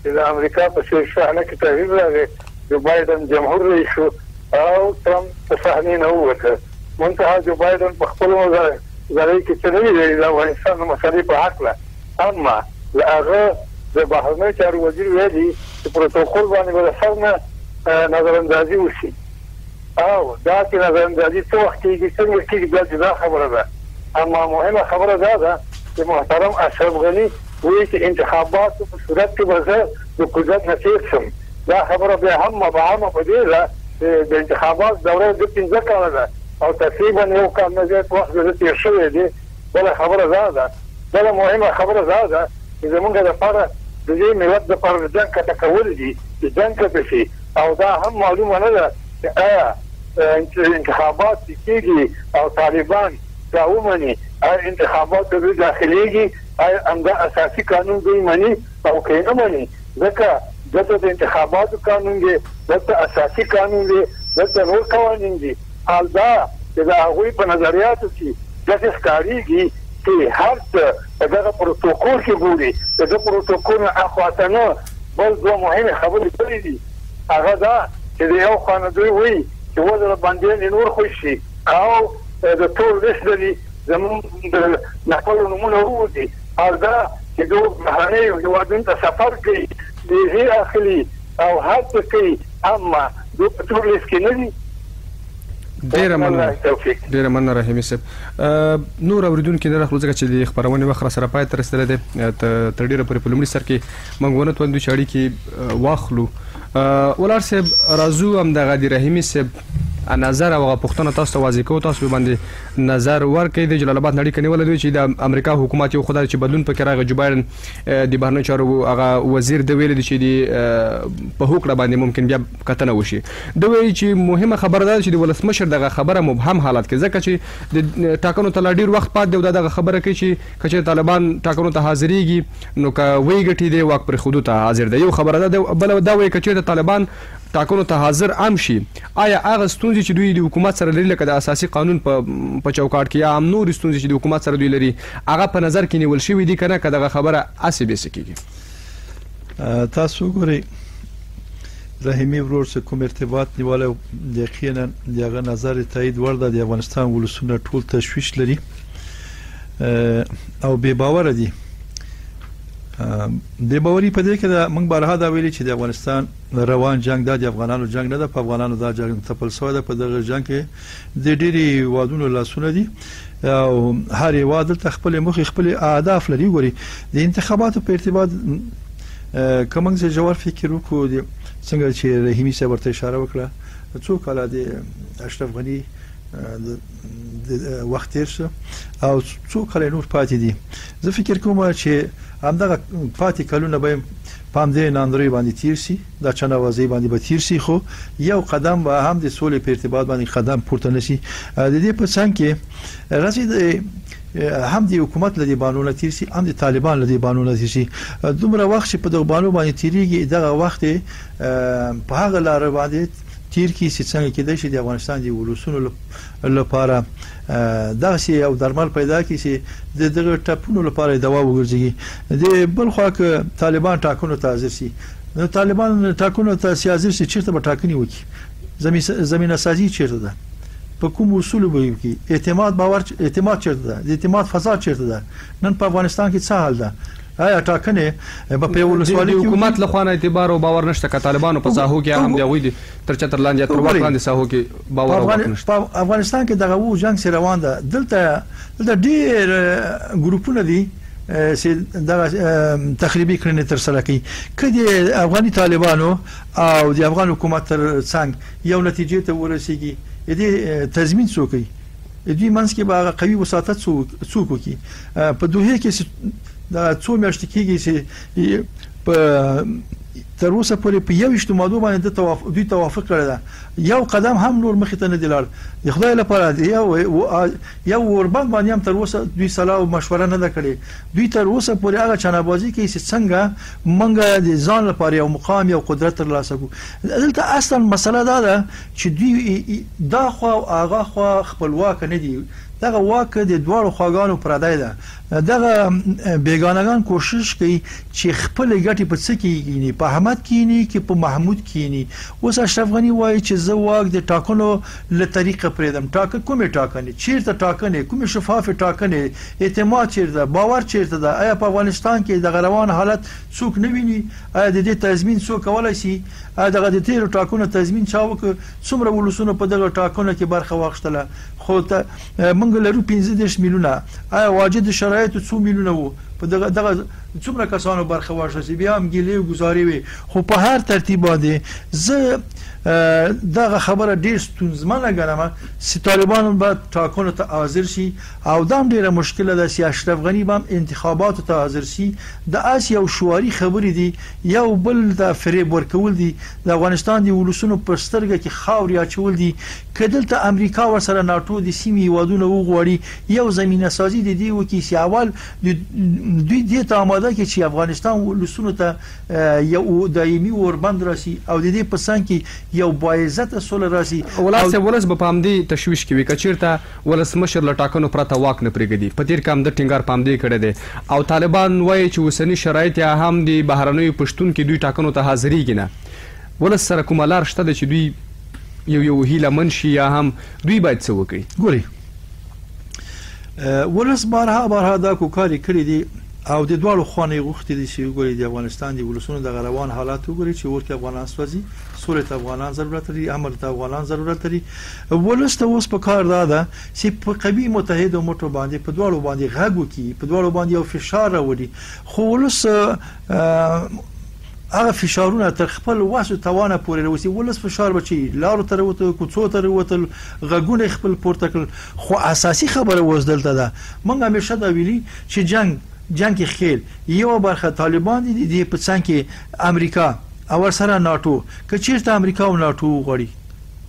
چې د امریکا په شاهنامه کې تغییر راغی. جو بایدن جمهور رئیس شو او ترامپ په صحنې نه ووته. منتها جو بایدن په خپل ځای کې څه نه ویلي د افغانستان د مسلې په هکله، اما له هغه د بهرنیو چارو وزیر ویلي چې پروتوکول باندې به د سر نه نظراندازي وشي او دا چې نظراندازي څه وخت کېږي څنګه کېږي بیا جدا خبره ده. اما مهمه خبره دا ده چې محترم اشرف غني وایي چې انتخاباتو په صورت کې به زه د قدرت نه تېر شم. دا خبره بیا هم مبهمه په دې ده چې د انتخابات دوره د 15 کاله ده او تقریبا یو کال نه زیات وخت د تېر شوی دی. بله خبره دا ده، بله مهمه خبره دا ده چې زمونږ دپاره د دې ملت دپاره د جنګ کته کول دي چې جنګ کته شي او دا هم معلومه نه ده چې آیا انتخابات کېږي او طالبان دا ومني، آیا انتخابات دوی داخلېږي، آیا همدا اساسي قانون دوی مني او که یې نه مني. ځکه دلته د انتخاباتو قانون دی، دلته اساسي قانون دی، دلته نور قوانین دي. حال دا چې د هغوی په نظریاتو کې داسې ښکارېږي چې هر څه په دغه پروتوکول کې ګوري. د ده پروتوکول نه اخواته نه بل دوه مهمې خبرې کړې دي. هغه دا چې د یو خوا نه دوی وایي چې وزره بندیان نور خوښ شي او د ټول لیست لري زمونږ د خپلو نومونه ووځي. حال دا چې دوی بهرنیو هېوادونو ته سفر کوي، ویزې اخلي او هر څه کوي، اما دوی په ټول لیست کې نه دي. ډیره مننه رحیمي صاحب. نور اوریدونکي نه راخلو ځکه چې د خبرونې وخت را سره پای ته رسېدلی دی. تر ډیره پورې په لومړي سر کې موږ ونه توانېدو چې اړیکې واخلو. ولاړ صاحب راځو همدغه د رحیمي صاحب نظر او پوښتنه تاسو ته واضح کوو. تاسو باندې نظر ورکړئ. د جلال آباد نړۍ کې نیولې دی چې د امریکا حکومت یو خدای چې بدلون پکې راغی. جو بایدن د بهرنیو چارو هغه وزیر د ویل دي چې د په هوکړه باندې ممکن بیا کتنه وشي. د ویل چې مهمه خبره ده چې د ولسمشر دغه خبره مبهم حالت کې ځکه چې د ټاکنو ته ډیر وخت پات دی او دغه خبره کوي چې کچې طالبان ټاکنو ته حاضرېږي نو که وی ګټي دی واک پر خودو ته حاضر دی. یو خبره ده. بل دا وایي کچې طالبان ټاکنو ته حاضر عام شي، آیا هغه ستونزې چې دوی د حکومت سره لري لکه د اساسي قانون په چوکاټ کې یا هم نور ستونزې چې د حکومت سره دوی لري هغه په نظر کې نیول شوي دي که نه، که دغه خبره هسې بېسې کېږي؟ تاسو وګورئ رحیمي ورور څه کوم ارتباط نیولی یقینا د هغه نظر تایید وړ ده. د افغانستان ولسونه ټول تشویش لري او بې باوره دي. د باوري په دې کې دا موږ بارها دا ویلي چې د افغانستان روان جنگ د افغانانو جنگ نه ده. په افغانانو دا جنگ تپل شوی ده. په دغه جنگ کې د ډېری وادونو لاسونه دي او هر هېواد دلته خپل موخې خپل اهداف لري. ګوري د انتخاباتو په ارتباط که موږ ژور فکر وکړو څنګه چې رحیمي صاحب ورته اشاره وکړه څو کاله د اشرف غني د وخت تیر شو او څو کاله نور پاتې دي. زه فکر کوم چې همدغه پاتې کلونه به پام دې ناندري باندې تیر شي، دا چنوازي باندې به تیر شي، خو یو قدم به هم د سولې په ارتباط باندې قدم پورته نشي. د دې په څنګ کې رسید هم د حکومت لدی بانونه تیر شي، هم د طالبان لدی بانونه تیر شي. دومره وخت چې په دغه بانو باندې تیریږي دغه وخت په هغه لار باندې تیر کې چې څنګه کېدای شي د افغانستان د ولسونو لپاره داسې یو درمل پیدا کړي چې دغه ټاپونو لپاره دوا وګرځي. د بل خوا کې طالبان ټاکنو ته حاضر شي، نو طالبان ټاکنو ته حاضر شي چیرته به ټاکنې وکړي، زمینه سازي چیرته ده، په کوم اصول به وکړي، اعتماد باور اعتماد چیرته ده، د اعتماد فضا چیرته ده. نن په افغانستان کې څه حال ده؟ آیا ټاکنې په ولسوالۍ کې حکومت له خوا نه اعتبار او باور نشته که طالبانو په ساحو کې هم دی وي تر چتر لاندې تر وخت لاندې ساحو کې باور او نشته. په افغانستان کې دغه وو جنگ سره روان ده. دلته ډېر ګروپونه دي چې دغه تخریبي کړنې تر سره کوي. کله افغاني طالبانو او د افغان حکومت تر څنګ یو نتیجې ته ورسیږي، دې تضمین څوک کوي؟ دوی منځ کې به هغه قوي وساطت څوک وکړي. په دوحه کې دا څو میاشتې کېږي چې په تر اوسه پورې په 21 ماده باندې دوی توافق کړی ده، یو قدم هم نور مخې ته نه دی لاړ. د خدای لپاره یو اوربند باندې هم تر اوسه دوی صلاح او مشوره نه ده کړې. دوی تر اوسه پورې هغه چانه‌بازي کوي چې څنګه موږ د ځان لپاره یو مقام یو قدرت ترلاسه کړو. دلته اصلا مسله دا ده چې دوی دا خوا او هغه خوا خپلواک نه دي، دغه واک د دواړو خواګانو پردای ده. دغه بیگانگان کوشش کوي چې خپل ګټي په څه کې کینی، په احمد کینی کې په محمود کینی. اوس اشرف غنی وایي چې زه واک د ټاکنو له طریقه پرېدم. کومه ټاکنې چیرته ټاکنې، کومه شفاف ټاکنې، اعتماد چیرته، باور چیرته ده؟ آیا په افغانستان کې د روان حالت څوک نه ویني؟ آیا د دې تضمین څوک کولای شي؟ دغه د تیرو ټاکنو تضمین چا وکړ؟ څومره ولسونه په دغه ټاکنو کې برخه واخیستله؟ خو موږ لرو 15 میلیونه. آیا واجد شرایط څو میلیونه وو؟ په دغه څومره کسانو برخه واخیسته؟ بیا هم ګیلې گزارې وي. خو په هر ترتیب باندې زه دغه خبره ډیر ستونزمنه ګڼم چې طالبان به ټاکنو ته حاضر شي، او دا ډیره مشکله ده چې اشرف غنی به انتخاباتو ته حاضر شي. د اس یو شواري خبرې دي، یو بل د فریب ورکول دي، د افغانستان د ولسونو پر سترګه کې خاورې اچول دي. کدلته امریکا ورسره ناتو د سیمې هیوادونه وغواړي یو زمینه سازي د دې وکړي چې اول دوی دې ته آماده کړي چې افغانستان ولسونو ته یو دایمي اوربند راسي او د دې په څنګ کې یو باعزته سول راسي. ولس به پام دی تشويش کوي کچیرته ولسمشر لټاکنو پرته واک نه پرېږدي. په تیر کام د ټینګار پام دی کړی دی او طالبان وایي چې وسنی شرایط یا هم د بهرنیو پښتون کې دوی ټاکنو ته حاضرېږي نه. ولس سره کومه لار شته چې دوی یو هیله منشي یا هم دوی باید څه وکړي؟ ګوري ولس بارها دا کوکاري کړی دي او د دوالو خوانې غوښتي دي چې وګوري د افغانستان د ولسونو د روان حالات وګوري چې ورته افغانان سوځي، سولې ته افغانان ضرورت لري، امن ته افغانان ضرورت لري. ولس ته اوس په کار ده چې په قوي متحده موټو باندې په دوالو باندې غږ وکړي، په دوالو باندې یو فشار راوړي. خو ولس هغه فشارونه تر خپل واسو توانه پورې راوسی. ولس فشار بچي لارو تر وته کوڅو تر وته غږونه خپل پورته کړ. خو اساسي خبره وزدلته ده موږ همیشه دا ویلي چې جنگ کې خیل یو برخه طالبان دي په څنګ کې امریکا او سره ناتو. کچیرته امریکا او ناتو غړي،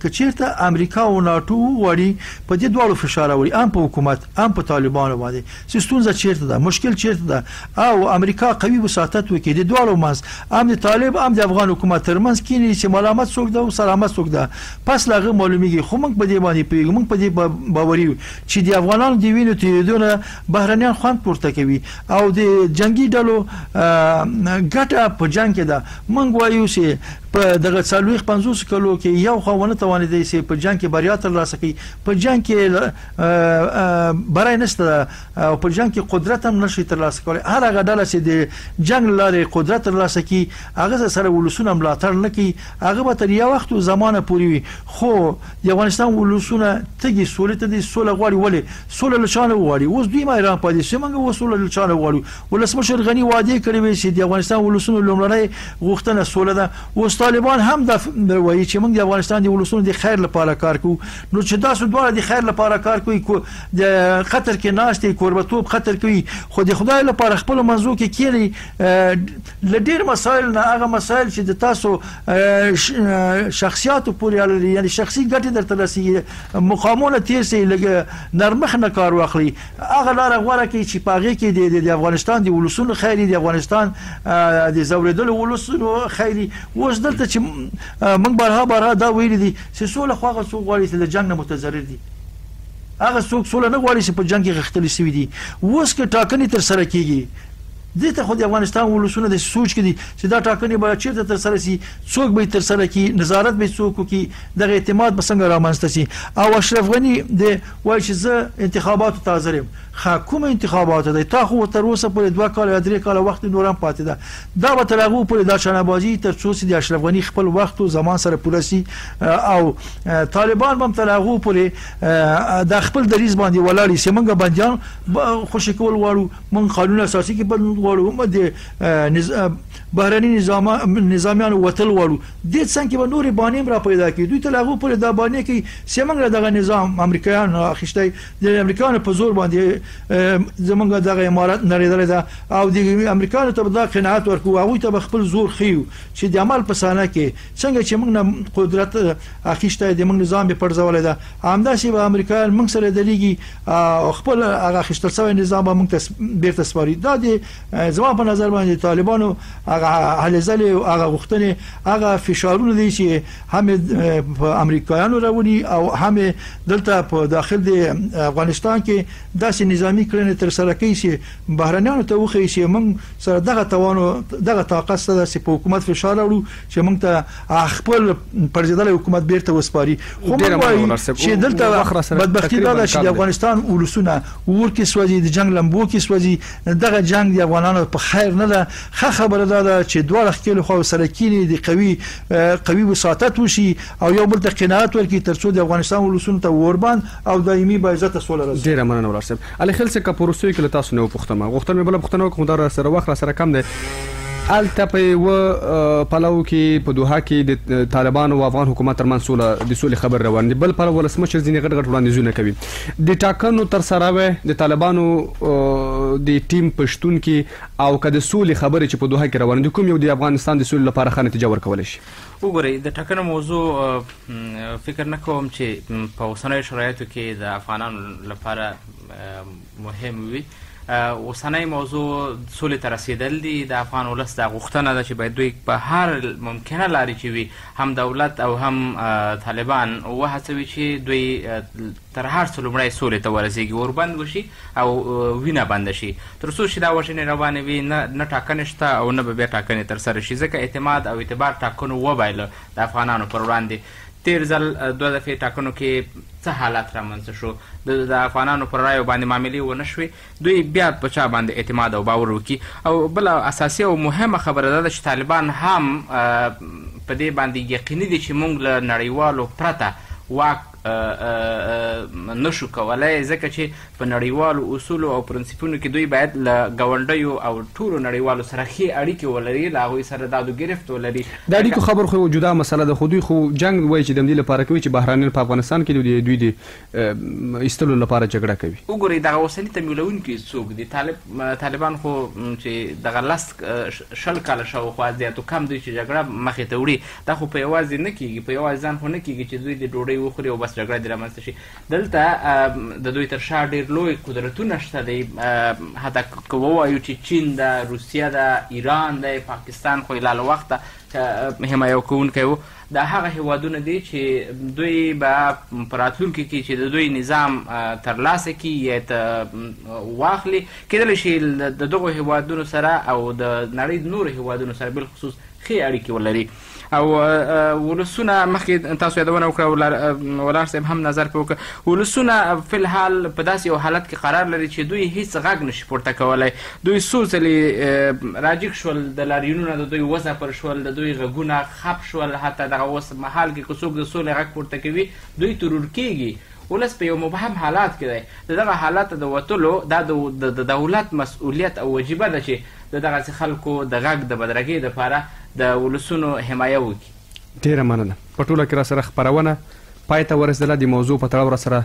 کچیرته امریکا او ناتو غړي په دې دوړو فشار راوړي، هم په حکومت هم په طالبانو باندې. ستونزه چیرته ده؟ مشکل چیرته ده؟ او امریکا قوي وساطت وکړي د دوړو ماس هم د طالب هم د افغان حکومت ترمنځ کې چې ملامت څوک ده او سلامت څوک ده پس لاغه معلومیږي. خو موږ په دې باندې پیګو، موږ په دې باوري چې د افغانانو د وینو تیریدونه بهرنیان خوند پورته کوي او د جنگي ډلو ګټه په جنگ کې ده. موږ وایو چې په دغه 50 کلو کې یو خوونه توانیدي چې په جنگ کې بریا ترلاسه کړي، په جنگ کې برای نشته او په جنگ کې قدرت هم نشي ترلاسه کولای. هر هغه ډله چې د جنگ لارې قدرت ترلاسه کړي هغه سره ولسونه ملاتړ نه کوي، هغه به تر یو وخت او زمانه پورې وي. خو د افغانستان ولسونه تګي سولې ته د سوله غواړي. ولې سوله لچانه غواړي؟ اوس دوی ما ایران پاتې شي، موږ وسوله لچانه غواړو. ولسمشر غنی وعده کړی وي چې د افغانستان ولسونو لومړنۍ غوښتنه سوله ده. اوس طالبان هم د وایي چې موږ د افغانستان د ولسونو د خیر لپاره کار کوو. نو چې تاسو دواړه د خیر لپاره کار کوي، د خطر کې ناشته کوربتوب خطر کوي، خو د خدای لپاره خپل منځو کې کېږي لډیر مسائل نه هغه مسائل چې د تاسو شخصیت پورې اړه یعنی شخصي ګټې درته رسي مقامونه تیر سي لګ نرمخ نه کار واخلي. هغه لار غوړه کې چې پاغه کې د افغانستان د ولسونو خیری، د افغانستان د زوریدل ولسونو خیری. اوس دلته چې موږ بارها دا ویل دي چې سوله خو هغه څوک غواړي چې د جنگ نه متضرر دي، هغه څوک سوله نه غواړي چې په جنگ کې غښتلي شوي دي. اوس که ټاکنې تر سره کیږي دې ته خو د افغانستان ولسونه د سوچ کې دي چې دا ټاکنې به چیرته تر سره شي، څوک به تر سره کی، نظارت به څوک کوي، دغه اعتماد به څنګه رامنځته شي. او اشرف غنی د وایي چې زه انتخاباتو ته حاضر یم. حکومت انتخابات دی، تا خو تر اوسه پورې 2 کال یا 3 کال وخت نورم پاتې ده. دا به تر هغه پورې دا شنبازي تر څو چې د اشرف غنی خپل وخت او زمان سره پوره شي او طالبان هم تر هغه پورې د خپل دریز باندې ولاړ شي. موږ بنديان خوشی کول غواړو، موږ قانون اساسي کې بدلون غواړو د بهرني نظامیانو وتل غواړو د څنګه به نورې بانې را پیدا کړي دوی ته هغه پر د بانې کې سیمنګ دغه نظام امریکایان اخیسته د امریکایانو په زور باندې زمونږ دغه امارات نړیدل ده او د امریکایانو ته دا قناعت ورکو هغه ته خپل زور خيو چې د عمل په سانه کې څنګه چې موږ قدرت اخیسته د موږ نظام په پرځول ده همداسې به امریکایان موږ سره د لیګي خپل هغه اخیستل شوی نظام به موږ بیرته سپاري دا د زما په نظر باندې طالبانو هغه ځلې هغه غوښتنې هغه فشارونه دي چې هم په امریکایانو راونی او هم دلته په داخل د افغانستان کې داسې نظامی کړنې تر سره کوي چې بهرنیانو ته وخی چې موږ سره دغه طاقت سره چې په حکومت فشار راوړو چې موږ ته خپل پرځیدل حکومت بیرته وسپاري خو موږ وایو چې دلته بدبختی دا ده چې د افغانستان ولسونه ورکه سوځي د جنگ لمبو کې سوځي دغه جنگ د افغانانو په خیر نه ده خبره ده چې دواړه خپل خو سره کینی د قوي وساتت وشي او یو بل ته قناعت ورکړي ترڅو د افغانستان ولسونو ته وربان او دایمي با عزت سول راځي ډیر مننه ولر صاحب علي خل څخه پروسوي کې تاسو نه پوښتنه غوښتنه بل پوښتنه کوم در سره وخت سره کم ده الته په پلو کې په دوحه کې د طالبان او افغان حکومت ترمنځ د سولې خبر روان دي بل پلو ولسمشر ځینې غټ وړاندیزونه کوي د ټاکنو تر سره د طالبانو د ټیم پښتون کې او کده سولې خبرې چې په دوحه کې روان دي کوم یو د افغانستان د سولې لپاره ښه نتیجه ورکول شي وګورئ د ټاکنو موضوع فکر نه کوم چې په اوسنیو شرایطو کې د افغانانو لپاره مهم وي اوسنۍ موضوع سولې ته رسیدل دي د افغان ولس د غوښتنه ده چې باید دوی په هر ممکنه لارې چې وي هم دولت او هم طالبان وهڅوي چې دوی تر هر څه لومړی سولې ته ورسیږي وربند وشي او وینه بنده شي تر څو چې دا وژنې روانې وي نه ټاکنې شته او نه به بیا ټاکنې ترسره شي ځکه اعتماد او اعتبار ټاکنو وبایله د افغانانو پر وړاندې تیر ځل دوه دفعې ټاکنو کې څه حالات رامنځته شو د افغانانو پر رایو باندې معاملې ونه شوې دوی بیا په چا باندې اعتماد او باور وکړي او بله اساسي او مهمه خبره دا ده چې طالبان هم په دې باندې یقیني دي چې موږ له نړیوالو پرته واک نشو کولای ځکه چې په نړیوالو اصولو او پرنسپونو کې دوی باید له ګاونډیو او ټولو نړیوالو سره ښې اړیکې ولري له هغوی سره داد و ګرفت ولري د اړیکو خبر خو جدا مسله ده خو دوی خو جنګ وایي چې د همدې لپاره کوي چې بهرانیان په افغانستان کې دوی د ایستلو لپاره جګړه کوي وګورئ دغه اوسني تمویلونکي څوک دي طالبان خو چې دغه شل کاله شاوخوا زیاتو کم دوی چې جګړه مخې ته وړي دا خو په یوازې نه کېږي په یوازې ځان خو نه کېږي چې دوی د ډوډۍ وخوري او بس جګړه دې رامنځته شي دلته د دوی تر شا ډېر لوی قدرتونه شته دی حتی که ووایو چې چین ده روسیه ده ایران ده پاکستان خو لا له وخته حمایه کوونکی و دا هغه هیوادونه دي چې دوی به په راتلونکي کې چې د دوی نظام ترلاسه کړي یا ته واخلي کیدلی شي د دغو هیوادونو سره او د نړۍ د نورو هیوادونو سره بالخصوص ښې اړیکې ولري او ولسونه مخکې تاسو یادونه وکړه ولاړ صاحب هم نظر پرې وکړه ولسونه فلحال په داسې یو حالت کې قرار لري چې دوی هیڅ غږ نشي پورته کولی دوی څو ځلې راجګ شول د لاریونونه د دوی وځپل شول د دوی غږونه خپ شول حتی دغه اوس مهال کې که څوک د سولې غږ پورته کوي دوی ترور کېږي ولس په یو مبهم حالات کې دی د دغه حالت د وتلو دا د دولت مسؤلیت او وجیبه ده چې د دغسې خلکو د غږ د بدرګۍ دپاره د ولسونو حمایه وکړي ډېره مننه په ټوله کې را سره خپرونه پای ته ورسېدله د موضوع په تړاو را سره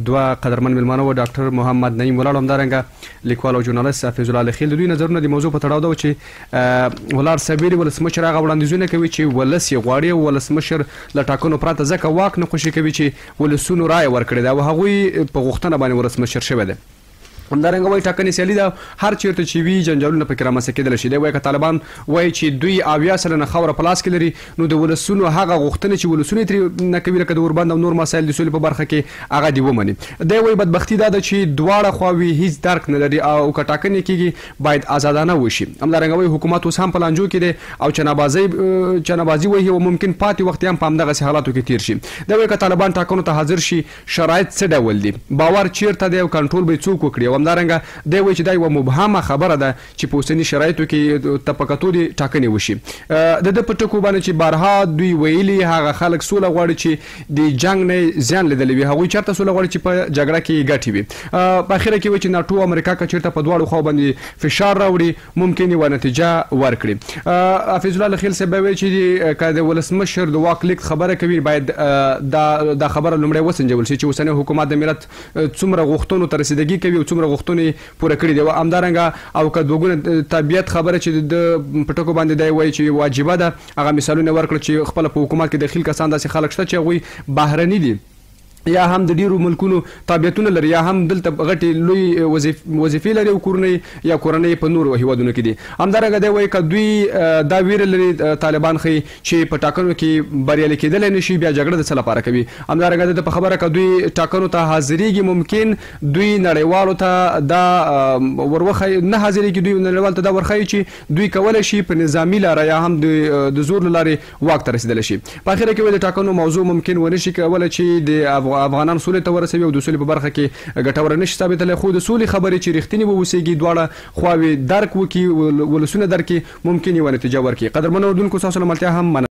دوه قدرمن مېلمانه و ډاکټر محمد نعیم ولاړ همدارنګه لیکوال او ژورنالست حفیظ الله لخیل د دوی نظرونه د موضوع په تړاو ده چې ولاړ صاحب ویلي ولسمشر هغه وړاندیزونه کوي چې ولس یې غواړي او ولسمشر له ټاکنو پرته ځکه واک نه خوشي کوي چې ولسونو رایه ورکړې ده او هغوی په غوښتنه باندې ولسمشر شوی دی همدارنګه وایي ټاکنې سیالي ده هر چیرته چې وي جنجالونه پکې رامنځته کېدلی شي دی وایي که طالبان وایي چې دوی 80 سلنه خاوره په لاس کې لري نو د ولسونو هغه غوښتنې چې ولسونه یې ترې نه کوي لکه د اوربند او نور مسایل د سولې په برخه کې هغه دې ومني دی وایي بدبختي دا ده چې دواړه خواوې هیڅ درک نه لري او که ټاکنې کېږي باید ازادانه وشي همدارنګه وایي حکومت اوس هم په لانجو کې دی او چنهبازي وایي او ممکن پاتې وخت هم په همدغسې حالاتو کې تیر شي دی وایي که طالبان ټاکنو ته حاضر شي شرایط څه ډول دي باور چیرته دی او کنټرول به یې څوک وکړي او همدارنګه دی وایي چې دا یوه مبهمه خبره ده چې په اوسني شرایطو کې تفکتو دي ټاکنې وشي. د ده په ټکو باندې چې بارها دوی ویلي هغه خلک سوله غواړي چې د جنګ نه زیان لیدلی وي، هغوی چېرته سوله غواړي چې په جګړه کې ګټې وي. په اخره کې وایي چې ناټو او امریکا که چېرته په دواړو خواو باندې فشار راوړي ممکن یوه نتیجه ورکړي. حفیظ الله خلیل صاحب وایي چې که د ولسمشر د واک لیږد خبره کوي باید دا خبره لومړی وسنجول شي چې اوسنی حکومت د ملت څومره غوښتنو ته رسیدګي کوي او څومره غوښتنې پوره کړي دي. همدارنګه او که دوه ګونه طبیعت خبره چې د په ټکو باندې دی وایي چې واجبه ده، هغه مثالونه ورکړه چې خپله په حکومت کې دخیل کسان داسې خلک شته چې هغوی بهرني دي یا هم د ډیرو ملکونو تابعیتونه لري یا هم دلته غټې لوی وظیفې لري او کورنۍ په نورو هیوادونو کې دي. همدارنګه دی وایي که دوی دا ویره لري طالبان ښیي چې په ټاکنو کې بریالي کېدلی نه شي بیا جګړه د څه لپاره کوي. همدارنګه د په خبره که دوی ټاکنو ته حاضرېږي ممکن دوی نړیوالو ته دا وروښیي نه حاضرېږي، دوی نړیوالو ته دا ورښیي چې دوی کولی شي په نظامي لاره یا هم د زور له لارې واک ته رسېدلی شي. په اخره کې وایي د ټاکنو موضوع ممکن ونه شي کولی چې د افغانان سولې ته ورسوي او د سولې په برخه کې ګټوره نشي ثابتلی، خو د سولې خبرې چې رښتینې واوسېږي دواړه خواوې درک وکړي ولسونه درک کړي ممکن یوه نتیجه ورکړي. قدرمنو اردونکو ستاسو له ملتیا هم